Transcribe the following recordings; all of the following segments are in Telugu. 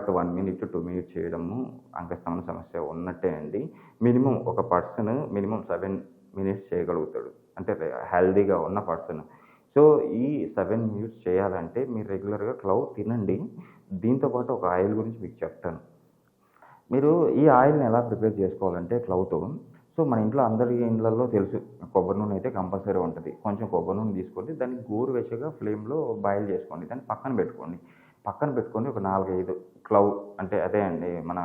బట్ 1 మినిట్, 2 మినిట్స్ చేయడము అంగస్తంభన సమస్య ఉన్నట్టే అండి. మినిమమ్ ఒక పర్సన్ మినిమమ్ 7 మినిట్స్ చేయగలుగుతాడు. అంటే హెల్తీగా ఉన్న పర్సన్. సో, ఈ 7 మినిట్స్ చేయాలంటే మీరు రెగ్యులర్‌గా క్లౌ తినండి. దీంతో పాటు ఒక ఆయిల్ గురించి మీకు చెప్తాను. మీరు ఈ ఆయిల్‌ని ఎలా ప్రిపేర్ చేసుకోవాలంటే క్లౌతో, సో, మన ఇంట్లో అందరి ఇళ్ళల్లో తెలుసు కొబ్బరి నూనె అయితే కంపల్సరీ ఉంటది. కొంచెం కొబ్బరి నూనె తీసుకోండి. దాన్ని గోరువెచ్చగా ఫ్లేమ్‌లో బాయిల్ చేసుకోండి. దాన్ని పక్కన పెట్టుకోండి. పక్కన పెట్టుకొని ఒక 4, 5 క్లౌ అంటే అదే అండి మన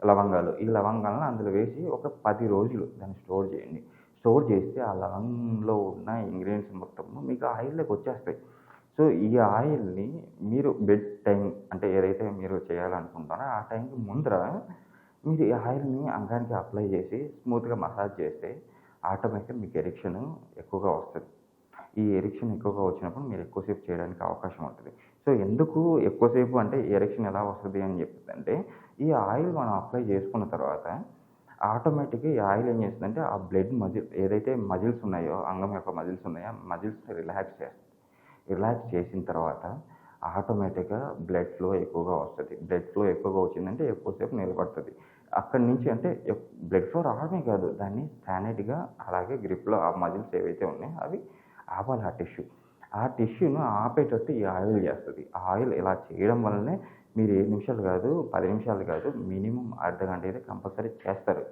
లవంగాలు. ఈ లవంగాలను అందులో వేసి ఒక 10 రోజులు దాన్ని స్టోర్ చేయండి. స్టోర్ చేస్తే ఆ లవంగంలో ఉన్న ఇంగ్రీడియెంట్స్ మొత్తము మీకు ఆయిల్‌లోకి వచ్చేస్తాయి. సో, ఈ ఆయిల్‌ని మీరు బెడ్ టైమ్ అంటే ఏదైతే మీరు చేయాలనుకుంటారో ఆ టైంకి ముందర మీరు ఈ ఆయిల్‌ని అంగానికి అప్లై చేసి స్మూత్‌గా మసాజ్ చేస్తే ఆటోమేటిక్‌గా మీకు ఎరెక్షన్ ఎక్కువగా వస్తది. ఈ ఎరెక్షన్ ఎక్కువగా వచ్చినప్పుడు మీరు ఎక్కువసేపు చేయడానికి అవకాశం ఉంటది. సో, ఎందుకు ఎక్కువసేపు అంటే ఎరెక్షన్ ఎలా వస్తది అని చెప్తుందంటే, ఈ ఆయిల్ మనం అప్లై చేసుకున్న తర్వాత ఆటోమేటిక్‌గా ఈ ఆయిల్ ఏం చేస్తుందంటే, ఆ బ్లడ్ ఏదైతే మజిల్స్ ఉన్నాయో, అంగం యొక్క మజిల్స్ ఉన్నాయో, ఆ మజిల్స్‌ని రిలాక్స్ చేస్తది. రిలాక్స్ చేసిన తర్వాత ఆటోమేటిక్‌గా బ్లడ్ ఫ్లో ఎక్కువగా వస్తది. బ్లడ్ ఫ్లో ఎక్కువగా వచ్చిందంటే ఎక్కువసేపు నిలబడతది. అక్కడి నుంచి అంటే బ్లడ్ ఫ్లో రావడమే కాదు, దాన్ని స్టాండర్డ్‌గా అలాగే గ్రిప్‌లో ఆ మజిల్స్ ఏవైతే ఉన్నాయో అవి ఆపాలి ఆ టిష్యూ. ఆ టిష్యూను ఆపేటట్టు ఈ ఆయిల్ చేస్తది. ఆ ఆయిల్ ఇలా చేయడం వల్లనే మీరు 7 నిమిషాలు కాదు, 10 నిమిషాలు కాదు, మినిమమ్ అర్ధగంట అయితే కంపల్సరీ చేస్తారు.